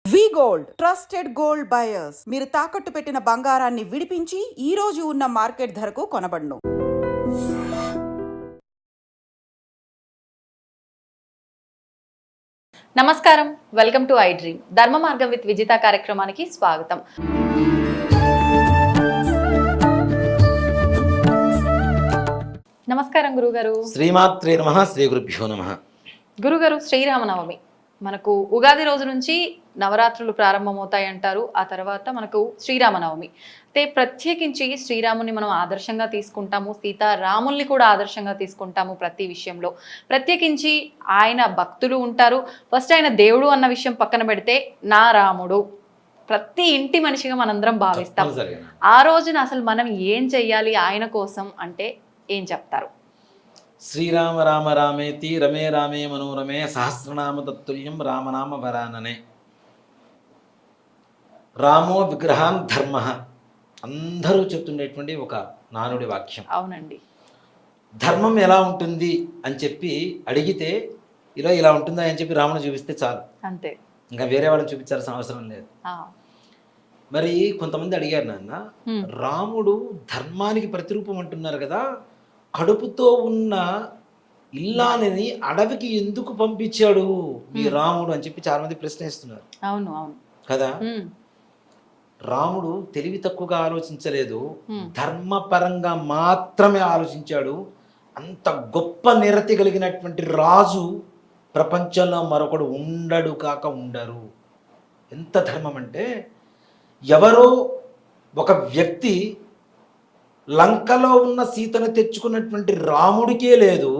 వి gold trusted gold buyers మీరు తాకట్టు పెట్టిన బంగారాన్ని విడిపించి ఈ రోజు ఉన్న మార్కెట్ ధరకు కొనబడును. నమస్కారం, వెల్కమ్ టు ఐ డ్రీమ్. ధర్మ మార్గం విత్ విజిత కార్యక్రమానికి స్వాగతం. నమస్కారం గురుగారు. శ్రీమాత్రే నమః. శ్రీ గురుభ్యో నమః. గురుగారు, శ్రీరామనవమి మనకు ఉగాది రోజు నుంచి నవరాత్రులు ప్రారంభమవుతాయి అంటారు. ఆ తర్వాత మనకు శ్రీరామనవమి. అయితే ప్రత్యేకించి శ్రీరాముని మనం ఆదర్శంగా తీసుకుంటాము, సీతారాముల్ని కూడా ఆదర్శంగా తీసుకుంటాము ప్రతి విషయంలో. ప్రత్యేకించి ఆయన భక్తులు ఉంటారు. ఫస్ట్ ఆయన దేవుడు అన్న విషయం పక్కన పెడితే నా రాముడు ప్రతి ఇంటి మనిషిగా మనందరం భావిస్తాం. ఆ రోజున అసలు మనం ఏం చెయ్యాలి ఆయన కోసం అంటే ఏం చెప్తారు? శ్రీరామ రామ రామేతి రమే రామే మనోరమే సహస్రనామ తత్తుల్యం రామనామ వరాననే. రామో విగ్రహాన్ ధర్మ అందరూ చెప్తుండేటువంటి ఒక నానుడి వాక్యం. అవునండి. ధర్మం ఎలా ఉంటుంది అని చెప్పి అడిగితే ఇలా ఉంటుందా అని చెప్పి రాముని చూపిస్తే చాలు, అంతే. ఇంకా వేరే వాళ్ళని చూపించాల్సిన అవసరం లేదు. మరి కొంతమంది అడిగారు, నాన్న రాముడు ధర్మానికి ప్రతిరూపం అంటున్నారు కదా, కడుపుతో ఉన్న ఇల్లాలని అడవికి ఎందుకు పంపించాడు మీ రాముడు అని చెప్పి చాలా మంది ప్రశ్నిస్తున్నారు. అవును అవును కదా. రాముడు తెలివి తక్కువగా ఆలోచించలేదు, ధర్మపరంగా మాత్రమే ఆలోచించాడు. అంత గొప్ప నిరతి కలిగినటువంటి రాజు ప్రపంచంలో మరొకడు ఉండడు కాక ఉండరు. ఎంత ధర్మం అంటే, ఎవరో ఒక వ్యక్తి లంకలో ఉన్న సీతను తెచ్చుకున్నటువంటి రాముడికే లేదు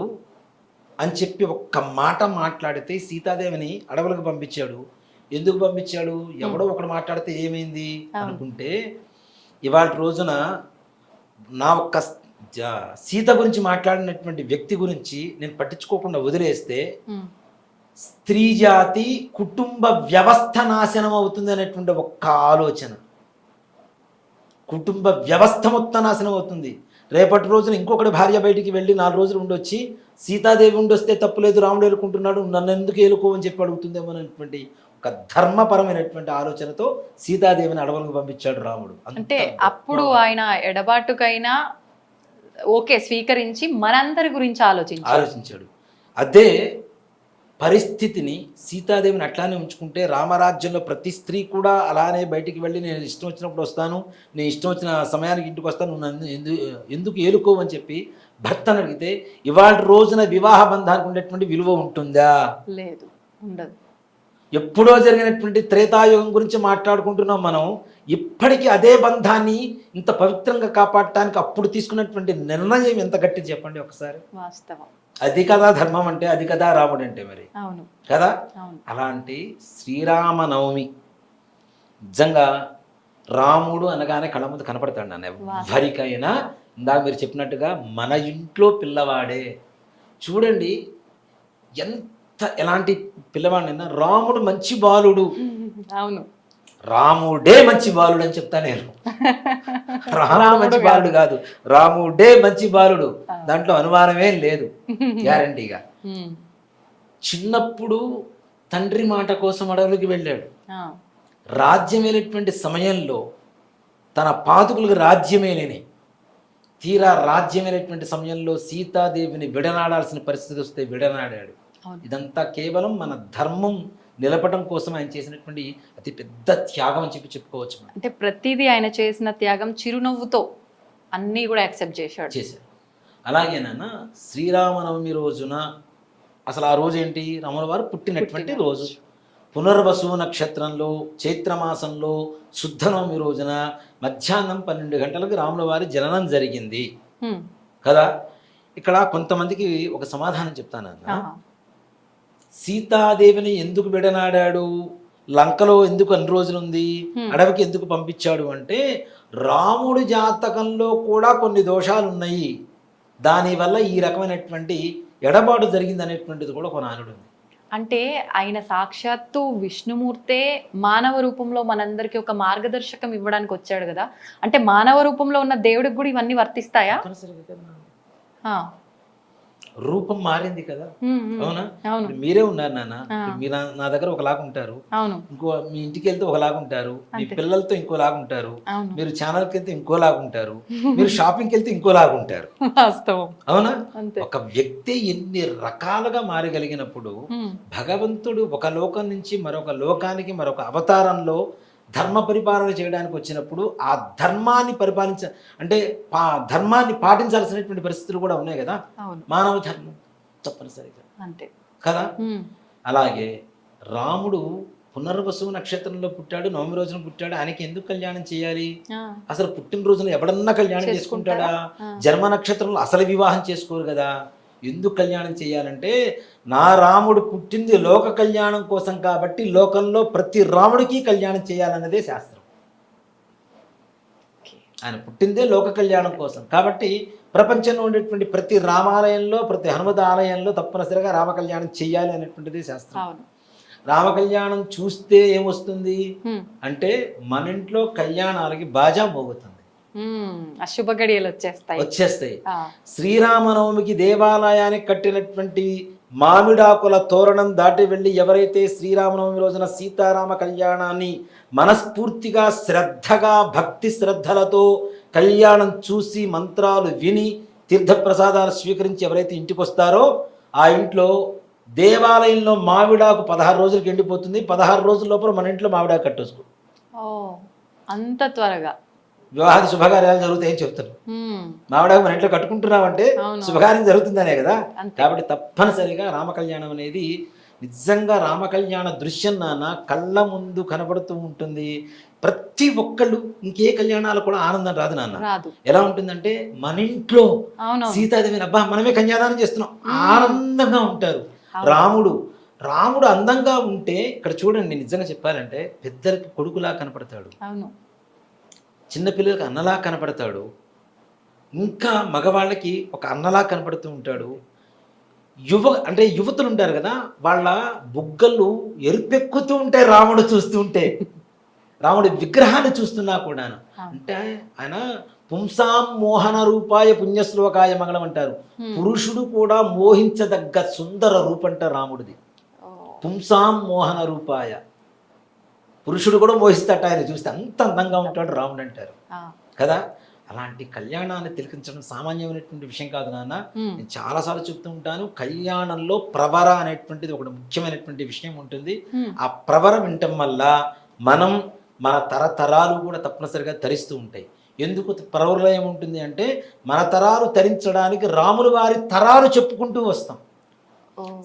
అని చెప్పి ఒక్క మాట మాట్లాడితే సీతాదేవిని అడవులకు పంపించాడు. ఎందుకు పంపించాడు? ఎవడో ఒకడు మాట్లాడితే ఏమైంది అనుకుంటే, ఇవాళ రోజున నా ఒక్క సీత గురించి మాట్లాడినటువంటి వ్యక్తి గురించి నేను పట్టించుకోకుండా వదిలేస్తే స్త్రీ జాతి కుటుంబ వ్యవస్థ నాశనం అవుతుంది అనేటువంటి ఒక్క ఆలోచన. కుటుంబ వ్యవస్థ మొత్తం నాశనం అవుతుంది. రేపటి రోజున ఇంకొకటి భార్య బయటికి వెళ్ళి 4 రోజులు ఉండొచ్చి సీతాదేవి ఉండొస్తే తప్పులేదు, రాముడు ఏలుకుంటున్నాడు, నన్ను ఎందుకు ఏలుకో అని చెప్పి అడుగుతుందేమో అనేటువంటి ఒక ధర్మపరమైనటువంటి ఆలోచనతో సీతాదేవిని అడవులకు పంపించాడు రాముడు. అంటే అప్పుడు ఆయన ఎడబాటుకైనా ఓకే స్వీకరించి మనందరి గురించి ఆలోచించాడు. అదే పరిస్థితిని సీతాదేవిని అట్లానే ఉంచుకుంటే రామరాజ్యంలో ప్రతి స్త్రీ కూడా అలానే బయటికి వెళ్ళి నేను ఇష్టం వచ్చినప్పుడు వస్తాను, నేను ఇష్టం వచ్చిన సమయానికి ఇంటికి వస్తాను, నన్ను ఎందుకు ఏలుకోవని చెప్పి భర్తను అడిగితే ఇవాళ రోజున వివాహ బంధానికి ఉండేటువంటి విలువ ఉంటుందా? లేదు, ఉండదు. ఎప్పుడో జరిగినటువంటి త్రేతాయుగం గురించి మాట్లాడుకుంటున్నాం మనం. ఇప్పటికీ అదే బంధాన్ని ఇంత పవిత్రంగా కాపాడటానికి అప్పుడు తీసుకున్నటువంటి నిర్ణయం ఎంత గట్టిది చెప్పండి ఒకసారి. వాస్తవం. అది కదా ధర్మం అంటే, అది కదా రాముడు అంటే. మరి అవును కదా. అలాంటి శ్రీరామనవమి నిజంగా రాముడు అనగానే కళ్ళ ముందు కనపడతాడు నాన్న ఎవరికైనా. ఇందాక మీరు చెప్పినట్టుగా మన ఇంట్లో పిల్లవాడే. చూడండి ఎలాంటి పిల్లవాడినైనా రాముడు మంచి బాలుడు. అవును, రాముడే మంచి బాలుడు అని చెప్తా నేను. రాముడు మంచి బాలుడు కాదు, రాముడే మంచి బాలుడు. దాంట్లో అనుమానమేం లేదు, గ్యారంటీగా. చిన్నప్పుడు తండ్రి మాట కోసం అడవులకి వెళ్ళాడు. రాజ్యమైనటువంటి సమయంలో తన పాదుకులకు రాజ్యమేలేని తీరా రాజ్యమైనటువంటి సమయంలో సీతాదేవిని విడనాడాల్సిన పరిస్థితి వస్తే విడనాడాడు. ఇదంతా కేవలం మన ధర్మం నిలపడం కోసం ఆయన చేసినటువంటి అతి పెద్ద త్యాగం అని చెప్పి చెప్పుకోవచ్చు. అంటే ప్రతిదీ ఆయన చేసిన త్యాగం చిరునవ్వుతో అన్నీ కూడా యాక్సెప్ట్ చేశాడు. అలాగేనా శ్రీరామనవమి రోజున అసలు ఆ రోజు ఏంటి? రాముల వారు పుట్టినటువంటి రోజు. పునర్వసు నక్షత్రంలో చైత్రమాసంలో శుద్ధనవమి రోజున మధ్యాహ్నం 12 గంటలకు రాముల వారి జననం జరిగింది కదా. ఇక్కడ కొంతమందికి ఒక సమాధానం చెప్తానన్నా. సీతాదేవిని ఎందుకు విడనాడాడు, లంకలో ఎందుకు అన్ని రోజులు ఉంది, అడవికి ఎందుకు పంపించాడు అంటే, రాముడి జాతకంలో కూడా కొన్ని దోషాలు ఉన్నాయి, దానివల్ల ఈ రకమైనటువంటి ఎడబాటు జరిగింది అనేటువంటిది కూడా ఒక నానుడు ఉంది. అంటే ఆయన సాక్షాత్తు విష్ణుమూర్తే మానవ రూపంలో మనందరికి ఒక మార్గదర్శకం ఇవ్వడానికి వచ్చాడు కదా. అంటే మానవ రూపంలో ఉన్న దేవుడికి కూడా ఇవన్నీ వర్తిస్తాయా? రూపం మారింది కదా. అవునా? అవును ఇప్పుడు మీరే ఉన్నారు నాన్న, ఇప్పుడు మీరు నా దగ్గర ఒకలాగా ఉంటారు, అవును ఇంకో మీ ఇంటికి వెళ్తే ఒకలాగా ఉంటారు, మీ అంతే. పిల్లలతో ఇంకోలాగా ఉంటారు, అవును మీరు ఛానల్కి వెళ్తే ఇంకోలాగా ఉంటారు, మీరు షాపింగ్కి వెళ్తే ఇంకోలాగా ఉంటారు. వాస్తవం అవునా? అంతే. ఒక వ్యక్తి ఎన్ని రకాలుగా మారగలిగినప్పుడు భగవంతుడు ఒక లోకం నుంచి మరొక లోకానికి మరొక అవతారంలో ధర్మ పరిపాలన చేయడానికి వచ్చినప్పుడు ఆ ధర్మాన్ని అంటే ధర్మాన్ని పాటించాల్సినటువంటి పరిస్థితులు కూడా ఉన్నాయి కదా. అవును మానవ ధర్మం తప్పనిసరిగా అంతే. కదా. అలాగే రాముడు పునర్వసు నక్షత్రంలో పుట్టాడు, నవమి రోజున పుట్టాడు, ఆయనకి ఎందుకు కళ్యాణం చేయాలి? అసలు పుట్టినరోజున ఎవడన్నా కళ్యాణం చేసుకుంటాడా? జన్మ నక్షత్రంలో అసలు వివాహం చేసుకోరు కదా. ఎందుకు కళ్యాణం చేయాలంటే నా రాముడు పుట్టింది లోక కళ్యాణం కోసం కాబట్టి లోకంలో ప్రతి రాముడికి కళ్యాణం చేయాలన్నదే శాస్త్రం. ఆయన పుట్టిందే లోక కళ్యాణం కోసం కాబట్టి ప్రపంచంలో ఉండేటువంటి ప్రతి రామాలయంలో ప్రతి హనుమద్ ఆలయంలో తప్పనిసరిగా రామ కళ్యాణం చేయాలి అనేటువంటిది శాస్త్రం. రామ కళ్యాణం చూస్తే ఏమొస్తుంది అంటే మన ఇంట్లో కళ్యాణాలకి బాజా మోగుతుంది, అశుభ గడియలు వచ్చేస్తాయి. శ్రీరామనవమికి దేవాలయానికి కట్టినటువంటి మామిడాకుల తోరణం దాటి వెళ్ళి ఎవరైతే శ్రీరామనవమి రోజున సీతారామ కళ్యాణాన్ని మనస్ఫూర్తిగా శ్రద్ధగా భక్తి శ్రద్ధలతో కళ్యాణం చూసి మంత్రాలు విని తీర్థప్రసాదాలు స్వీకరించి ఎవరైతే ఇంటికి వస్తారో ఆ ఇంట్లో దేవాలయంలో మామిడాకు 16 రోజులకి ఎండిపోతుంది. 16 రోజుల లోపల మన ఇంట్లో మామిడాకు కట్టేసుకో. అంత త్వరగా వివాహాది శుభకార్యాలు జరుగుతాయని చెప్తారు. మామిడాకు మన ఇంట్లో కట్టుకుంటున్నామంటే శుభకార్యం జరుగుతుందనే కదా. కాబట్టి తప్పనిసరిగా రామ కళ్యాణం అనేది నిజంగా రామ కళ్యాణ దృశ్యం నాన్న కళ్ళ ముందు కనబడుతూ ఉంటుంది. ప్రతి ఒక్కళ్ళు ఇంకే కళ్యాణాలు కూడా ఆనందం రాదు నాన్న. ఎలా ఉంటుందంటే మన ఇంట్లో సీతాదేవిని అబ్బా మనమే కన్యాదానం చేస్తున్నాం ఆనందంగా ఉంటారు. రాముడు అందంగా ఉంటే ఇక్కడ చూడండి, నిజంగా చెప్పాలంటే పెద్దలకి కొడుకులా కనపడతాడు, చిన్నపిల్లలకి అన్నలా కనపడతాడు, ఇంకా మగవాళ్ళకి ఒక అన్నలా కనపడుతూ ఉంటాడు. యువతులు ఉంటారు కదా, వాళ్ళ బుగ్గలు ఎరుపెక్కుతూ ఉంటాయి రాముడు చూస్తూ ఉంటే. రాముడి విగ్రహాన్ని చూస్తున్నా కూడా అంటే ఆయన పుంసాం మోహన రూపాయ పుణ్యశ్లోకాయ మంగళం అంటారు. పురుషుడు కూడా మోహించదగ్గ సుందర రూపంట రాముడిది. పుంసాం మోహన రూపాయ, పురుషుడు కూడా మోహిస్తాట ఆయన చూస్తే, అంత అందంగా ఉంటాడు రాముడు అంటారు కదా. అలాంటి కళ్యాణాన్ని తిలకించడం సామాన్యమైనటువంటి విషయం కాదు నాన్న. నేను చాలాసార్లు చెప్తూ ఉంటాను, కళ్యాణంలో ప్రవర అనేటువంటిది ఒకటి ముఖ్యమైనటువంటి విషయం ఉంటుంది. ఆ ప్రవర వినటం వల్ల మన తరతరాలు కూడా తప్పనిసరిగా తరిస్తూ ఉంటాయి. ఎందుకు ప్రవరలో ఏముంటుంది అంటే మన తరాలు తరించడానికి రాముల వారి తరాలు చెప్పుకుంటూ వస్తాం,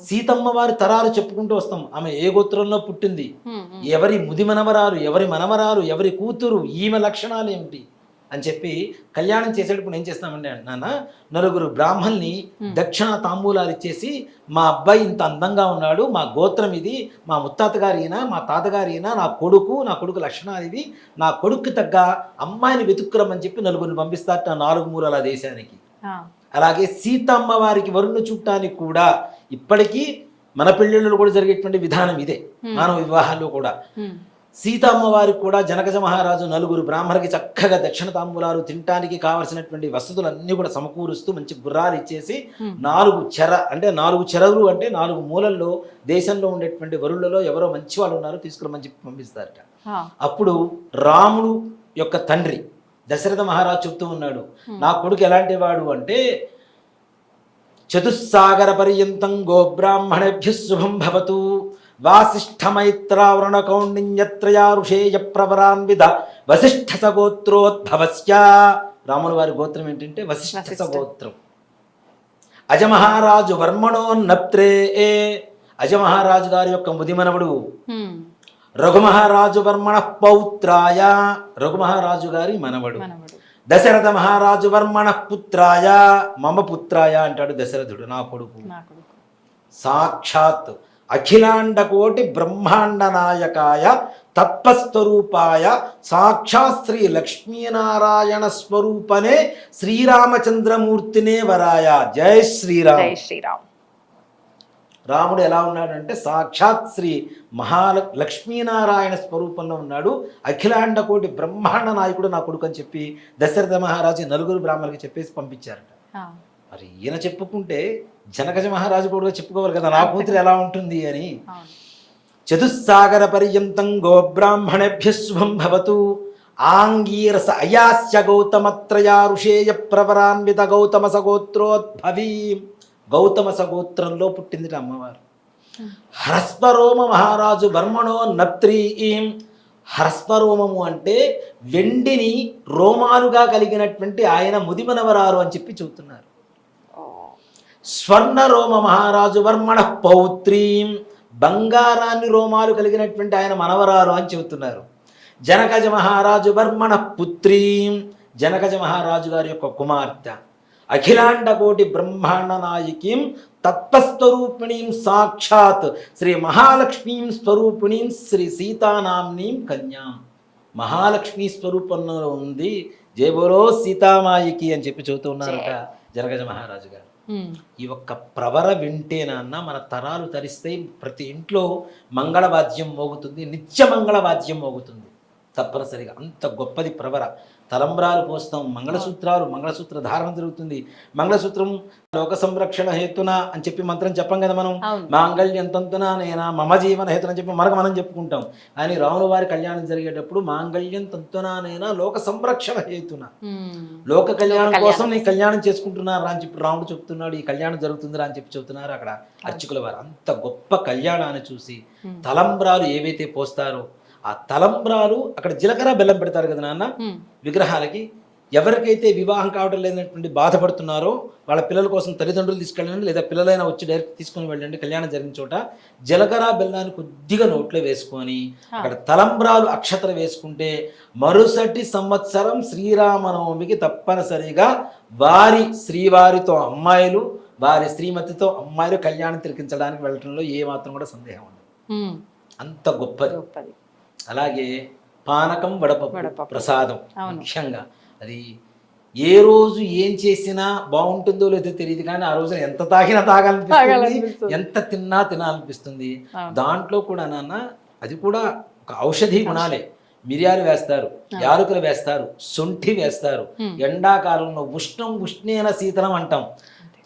సీతమ్మ వారి తరాలు చెప్పుకుంటూ వస్తాం. ఆమె ఏ గోత్రంలో పుట్టింది, ఎవరి ముది మనవరాలు, ఎవరి మనవరాలు, ఎవరి కూతురు, ఈమె లక్షణాలు ఏమిటి అని చెప్పి కళ్యాణం చేసేటప్పుడు ఏం చేస్తామంటే నాన్న, నలుగురు బ్రాహ్మణ్ని దక్షిణ తాంబూలాలు ఇచ్చేసి మా అబ్బాయి ఇంత అందంగా ఉన్నాడు, మా గోత్రం ఇది, మా ముత్తాత గారు ఈయన, మా తాతగారు ఈయన, నా కొడుకు లక్షణాలు ఇవి, నా కొడుకు తగ్గ అమ్మాయిని వెతుక్కురమని చెప్పి నలుగురిని పంపిస్తారట 4 మూలల దేశానికి. అలాగే సీతమ్మ వారికి వరుణ్ణి చూడటానికి కూడా ఇప్పటికీ మన పెళ్ళిళ్ళు కూడా జరిగేటువంటి విధానం ఇదే. మానవ వివాహాల్లో కూడా సీతమ్మ వారికి కూడా జనకజ మహారాజు 4 బ్రాహ్మణులకి చక్కగా దక్షిణ తాంబూలాలు తినటానికి కావలసినటువంటి వసతులన్నీ కూడా సమకూరుస్తూ మంచి గుర్రాలు ఇచ్చేసి 4 చెరలు అంటే 4 మూలల్లో దేశంలో ఉండేటువంటి వరులలో ఎవరో మంచి వాళ్ళు ఉన్నారో తీసుకురమని చెప్పి పంపిస్తారట. అప్పుడు రాముడు యొక్క తండ్రి దశరథ మహారాజు చెప్తూ ఉన్నాడు, నా కొడుకు ఎలాంటి వాడు అంటే చతుస్సాగర పర్యంతం గోబ్రాహ్మణేభ్య శుభం భవతు వాసిష్ఠమైత్రావరణ కౌండిన్యత్రయా ఋషేయ ప్రవరాన్విద వసిష్ఠ సగోత్రోద్భవస్య. రాముల వారి గోత్రం ఏంటంటే వసిష్ఠ సగోత్రం. అజమహారాజు వర్మణోన్నప్త్రే, అజమహారాజు గారి యొక్క ముదిమనవుడు రఘుమహారాజు వర్మణ పౌత్రాయ, రఘుమహారాజు గారి మనవడు. దశరథ మహారాజు వర్మణ పుత్రాయ, మమ పుత్రాయ అంటాడు దశరథుడు, నా కొడుకు. సాక్షాత్ అఖిలాండ కోటి బ్రహ్మాండ నాయకాయ తత్వస్వరూపాయ సాక్షాత్ శ్రీ లక్ష్మీనారాయణ స్వరూపనే శ్రీరామచంద్రమూర్తినే వరాయ. జై శ్రీరామ్. జై శ్రీరామ్. రాముడు ఎలా ఉన్నాడంటే సాక్షాత్ శ్రీ లక్ష్మీనారాయణ స్వరూపంలో ఉన్నాడు. అఖిలాండ కోటి బ్రహ్మాండ నాయకుడు నా కొడుకు అని చెప్పి దశరథ మహారాజు 4 బ్రాహ్మణులకి చెప్పేసి పంపించారట. మరి ఈయన చెప్పుకుంటే జనకజ మహారాజు కూడా చెప్పుకోవాలి కదా నా కూతురు ఎలా ఉంటుంది అని. అవును. చతుస్సాగర పర్యంతం గోబ్రాహ్మణేభ్య శుభం భవతు. ఆంగీరస అయాస్య గౌతమత్రయా ఋషేయ ప్రవరాన్విత గౌతమ సగోత్రోద్భవీ. గౌతమ సగోత్రంలో పుట్టింది అమ్మవారు. హ్రస్వరోమ మహారాజు వర్మణో నత్రీం. హ్రస్వరోమము అంటే వెండిని రోమాలుగా కలిగినటువంటి ఆయన ముదిమనవరారు అని చెప్పి చెబుతున్నారు. స్వర్ణరోమ మహారాజు వర్మణ పౌత్రీం. బంగారాన్ని రోమాలు కలిగినటువంటి ఆయన మనవరారు అని చెబుతున్నారు. జనకజ మహారాజు వర్మణ పుత్రీం. జనకజ మహారాజు గారి యొక్క కుమార్తె. అఖిలాండ కోటి బ్రహ్మాండ నాయకీం తత్వస్వరూపిణీం సాక్షాత్ శ్రీ మహాలక్ష్మీం స్వరూపిణీం శ్రీ సీతానాంనీం కన్యాం. మహాలక్ష్మి స్వరూపంలో ఉంది. జయ బోలో సీతామాయికి అని చెప్పి చెబుతూ ఉన్నారట జనకజ మహారాజు గారు. ఈ ఒక్క ప్రవర వింటేనన్న మన తరాలు తరిస్తాయి. ప్రతి ఇంట్లో మంగళవాద్యం మోగుతుంది, నిత్య మంగళవాద్యం మోగుతుంది తప్పనిసరిగా. అంత గొప్పది ప్రవర. తలంబ్రాలు పోస్తాం, మంగళసూత్ర ధారణ జరుగుతుంది. మంగళసూత్రం లోక సంరక్షణ హేతున అని చెప్పి మంత్రం చెప్పం కదా మనం. మాంగళ్యం తంతునా నేనా మమ జీవన హేతున అని చెప్పి మనం చెప్పుకుంటాం. కానీ రాముల వారి కళ్యాణం జరిగేటప్పుడు మాంగళ్యం తంతునా నేనా లోక సంరక్షణ హేతున, లోక కళ్యాణం కోసం నేను కళ్యాణం చేసుకుంటున్నారా అని చెప్పి రాముడు చెప్తున్నాడు. ఈ కళ్యాణం జరుగుతుందిరా అని చెప్పి చెబుతున్నారు అక్కడ అర్చకుల వారు. అంత గొప్ప కళ్యాణాన్ని చూసి తలంబ్రాలు ఏవైతే పోస్తారో ఆ తలంబ్రాలు అక్కడ జీలకర్ర బెల్లం పెడతారు కదా నాన్న విగ్రహాలకి. ఎవరికైతే వివాహం కావడం లేనటువంటి బాధపడుతున్నారో వాళ్ళ పిల్లల కోసం తల్లిదండ్రులు తీసుకెళ్ళండి, లేదా పిల్లలైనా వచ్చి డైరెక్ట్ తీసుకుని వెళ్ళండి. కళ్యాణం జరిగిన చోట జీలకర్ర బెల్లాన్ని కొద్దిగా నోట్లో వేసుకొని అక్కడ తలంబ్రాలు అక్షతలు వేసుకుంటే మరుసటి సంవత్సరం శ్రీరామనవమికి తప్పనిసరిగా శ్రీవారితో అమ్మాయిలు, వారి శ్రీమతితో అమ్మాయిలు కళ్యాణం తిలకించడానికి వెళ్ళటంలో ఏ మాత్రం కూడా సందేహం ఉండదు. అంత గొప్పది. అలాగే పానకం వడపప్పు ప్రసాదం ముఖ్యంగా అది ఏ రోజు ఏం చేసినా బాగుంటుందో లేదో తెలియదు, కానీ ఆ రోజున ఎంత తాగినా తాగాలనిపిస్తుంది, ఎంత తిన్నా తినాలనిపిస్తుంది. దాంట్లో కూడా నాన్న అది కూడా ఒక ఔషధి గుణాలే. మిరియాలు వేస్తారు, యాలకులు వేస్తారు, శొంఠి వేస్తారు. ఎండాకాలంలో ఉష్ణేన శీతలం అంటాం.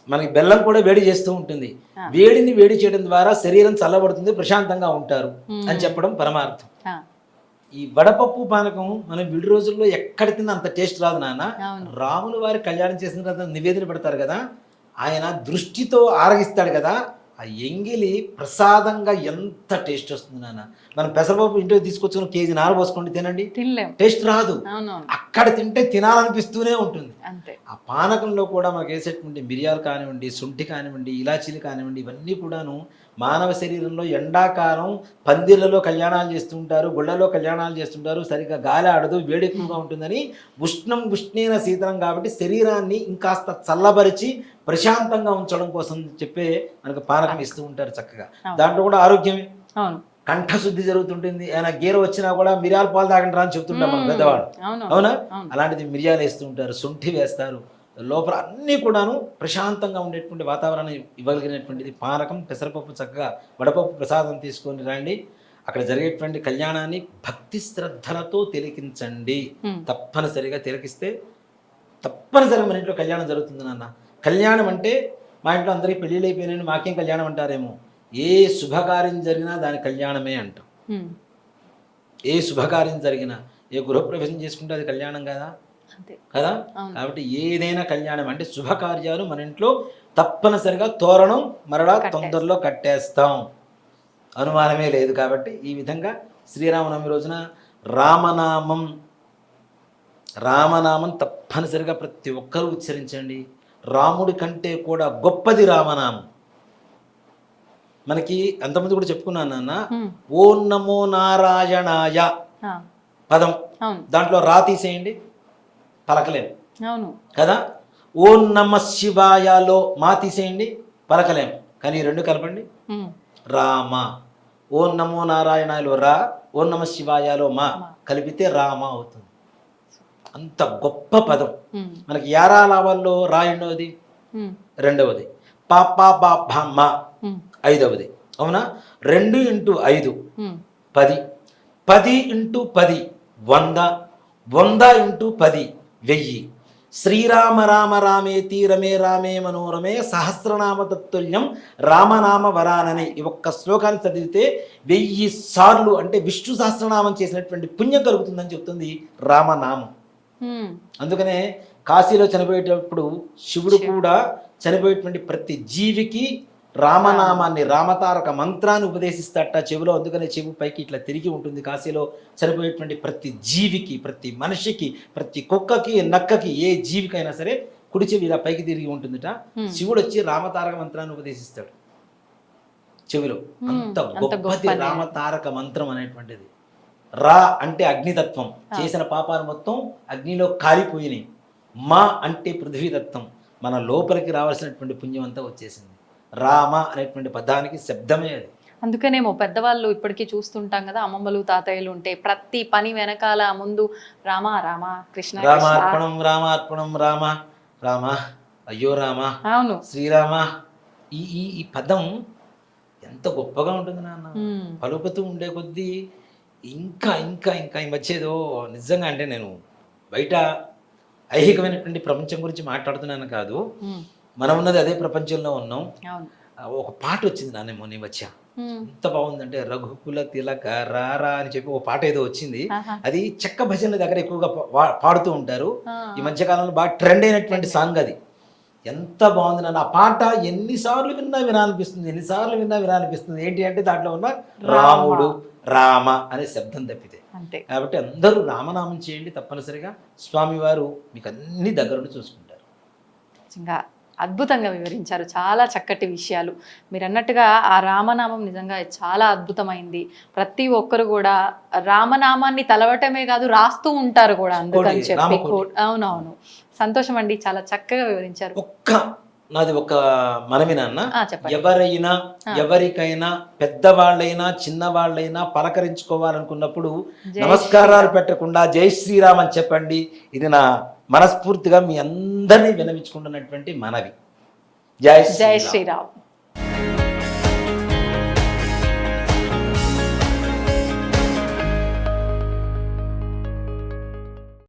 మనకి బెల్లం కూడా వేడి చేస్తూ ఉంటుంది. వేడిని వేడి చేయడం ద్వారా శరీరం చల్లబడుతుంది, ప్రశాంతంగా ఉంటారు అని చెప్పడం పరమార్థం. ఈ వడపప్పు పానకం మనం విడి రోజుల్లో ఎక్కడ తిన్నా అంత టేస్ట్ రాదు నాన్న. రాములు వారి కళ్యాణం చేసిన తర్వాత నివేదన పెడతారు కదా, ఆయన దృష్టితో ఆరగిస్తాడు కదా, ఆ ఎంగిలి ప్రసాదంగా ఎంత టేస్ట్ వస్తుంది నాన్న. మనం పెసరపప్పు ఇంటికి తీసుకొచ్చుకుని కేజీ నార పోసుకోండి తినండి, టేస్ట్ రాదు. అక్కడ తింటే తినాలనిపిస్తూనే ఉంటుంది. ఆ పానకంలో కూడా మనకు వేసేటువంటి మిరియాలు కానివ్వండి, శొంఠి కానివ్వండి, ఇలాచీలు కానివ్వండి, ఇవన్నీ కూడాను మానవ శరీరంలో ఎండాకాలం పందిళ్లలో కళ్యాణాలు చేస్తుంటారు, గుళ్ళలో కళ్యాణాలు చేస్తుంటారు, సరిగ్గా గాలి ఆడదు, వేడి ఎక్కువగా ఉంటుందని ఉష్ణేన శీతలం కాబట్టి శరీరాన్ని ఇంకాస్త చల్లబరిచి ప్రశాంతంగా ఉంచడం కోసం చెప్పే మనకు పానకం ఇస్తూ ఉంటారు చక్కగా. దాంట్లో కూడా ఆరోగ్యమే, కంఠశుద్ధి జరుగుతుంటుంది. ఏమైనా గీర వచ్చినా కూడా మిరియాల పాలు తాగండి రా అని చెప్తుంటారు మన పెద్దవాళ్ళు, అవునా? అలాంటిది మిరియాలు వేస్తూ ఉంటారు, శొంఠి వేస్తారు. లోపల అన్నీ కూడాను ప్రశాంతంగా ఉండేటువంటి వాతావరణం ఇవ్వగలిగినటువంటిది పానకం. పెసరపప్పు చక్కగా వడపప్పు ప్రసాదం తీసుకొని రండి. అక్కడ జరిగేటువంటి కళ్యాణాన్ని భక్తి శ్రద్ధలతో తిలకించండి. తప్పనిసరిగా తిలకిస్తే తప్పనిసరిగా మన ఇంట్లో కళ్యాణం జరుగుతుంది నాన్న. కళ్యాణం అంటే మా ఇంట్లో అందరికీ పెళ్ళిళ్ళు అయిపోయినాయని మాకేం కళ్యాణం అంటారేమో. ఏ శుభకార్యం జరిగినా దాని కళ్యాణమే అంటాం. ఏ శుభకార్యం జరిగినా, ఏ గృహప్రవేశం చేసుకుంటే అది కళ్యాణం కదా కదా. కాబట్టి ఏదైనా కళ్యాణం అంటే శుభకార్యాలు మన ఇంట్లో తప్పనిసరిగా తోరణం మరలా తొందరలో కట్టేస్తాం, అనుమానమే లేదు. కాబట్టి ఈ విధంగా శ్రీరామనవమి రోజున రామనామం తప్పనిసరిగా ప్రతి ఒక్కరూ ఉచ్చరించండి. రాముడి కంటే కూడా గొప్పది రామనామం. మనకి అంతమంది కూడా చెప్పుకున్నాను నాన్న, ఓం నమో నారాయణాయ పదం, దాంట్లో రా తీసేయండి, పలకలేము కదా. ఓం నమ శివాయలో మా తీసేయండి, పలకలేము. కానీ ఈ రెండు కలపండి, రామ. ఓం నమో నారాయణలో రా, ఓం నమ శివాయలో మా కలిపితే రామ అవుతుంది. అంత గొప్ప పదం. మనకి యారాలావాల్లో రా ఎన్నోది, రెండవది. పాపా బాపా మా ఐదవది, అవునా? 2 × 5 10, 10 × 10 100, 100 × 10 1000, శ్రీరామ రామ రామేతి రమే రామే మనోరమే సహస్రనామ తత్తుల్యం రామనామ వరానని ఈ ఒక్క శ్లోకాన్ని చదివితే 1000 సార్లు అంటే విష్ణు సహస్రనామం చేసినటువంటి పుణ్యం కలుగుతుందని చెప్తుంది రామనామం. అందుకనే కాశీలో చనిపోయేటప్పుడు శివుడు కూడా చనిపోయేటువంటి ప్రతి జీవికి రామనామాన్ని రామతారక మంత్రాన్ని ఉపదేశిస్తాట చెవిలో. అందుకనే చెవి పైకి ఇట్లా తిరిగి ఉంటుంది. కాశీలో చనిపోయేటువంటి ప్రతి జీవికి, ప్రతి మనిషికి, ప్రతి కుక్కకి, నక్కకి, ఏ జీవికైనా సరే కుడి చెవి ఇలా పైకి తిరిగి ఉంటుందిట. శివుడు వచ్చి రామతారక మంత్రాన్ని ఉపదేశిస్తాడు చెవిలో. అంత గొప్పది రామతారక మంత్రం అనేటువంటిది. రా అంటే అగ్నితత్వం, చేసిన పాపాలు మొత్తం అగ్నిలో కాలిపోయినాయి. మా అంటే పృథ్వీతత్వం, మన లోపలికి రావాల్సినటువంటి పుణ్యం అంతా వచ్చేసింది. రామ అనేటువంటి పదానికి శబ్దమే అది. అందుకనేమో పెద్దవాళ్ళు ఇప్పటికీ చూస్తుంటాం కదా, అమ్మమ్మలు తాతయ్యలు ఉంటే ప్రతి పని వెనకాల ముందు రామ రామ కృష్ణ రామార్పణం రామార్పణం రామ రామ అయ్యో రామ అవును శ్రీరామ. ఈ ఈ ఈ పదం ఎంత గొప్పగా ఉంటుంది నాన్న. పలుకుతూ ఉండే కొద్దీ ఇంకా ఇంకా ఇంకా ఈ మధ్య ఏదో నిజంగా అంటే నేను బయట ఐహికమైనటువంటి ప్రపంచం గురించి మాట్లాడుతున్నాను కాదు, మనం ఉన్నది అదే ప్రపంచంలో ఉన్నాం. ఒక పాట వచ్చింది నాన్న మొన్న వచ్చా, ఎంత బాగుందంటే రఘుకుల తిలక రారా అని చెప్పి ఒక పాట ఏదో వచ్చింది. అది చెక్క భజనల దగ్గర ఎక్కువగా పాడుతూ ఉంటారు. ఈ మధ్య కాలంలో బాగా ట్రెండ్ అయినటువంటి సాంగ్ అది. ఎంత బాగుంది నాన్న. ఆ పాట ఎన్నిసార్లు విన్నా వినాలనిపిస్తుంది, ఎన్నిసార్లు విన్నా వినాలనిపిస్తుంది. ఏంటి అంటే దాంట్లో ఉన్న రాముడు రామ అనే శబ్దం తప్పితే. కాబట్టి అందరూ రామనామం చేయండి తప్పనిసరిగా. స్వామివారు మీకు అన్ని దగ్గరుండి చూసుకుంటారు. నిజంగా అద్భుతంగా వివరించారు, చాలా చక్కటి విషయాలు. మీరు అన్నట్టుగా ఆ రామనామం నిజంగా చాలా అద్భుతమైంది. ప్రతి ఒక్కరు కూడా రామనామాన్ని తలవటమే కాదు రాస్తూ ఉంటారు కూడా, అందుకని చెప్పి. అవునవును, సంతోషం అండి, చాలా చక్కగా వివరించారు. నాది ఒక మనవి నాన్న, ఎవరైనా ఎవరికైనా పెద్దవాళ్ళైనా చిన్నవాళ్ళైనా పలకరించుకోవాలనుకున్నప్పుడు నమస్కారాలు పెట్టకుండా జై శ్రీరామ్ అని చెప్పండి. ఇది నా మనస్ఫూర్తిగా మీ అందరినీ వినవించుకుంటున్నటువంటి మనవి. జై శ్రీరామ్.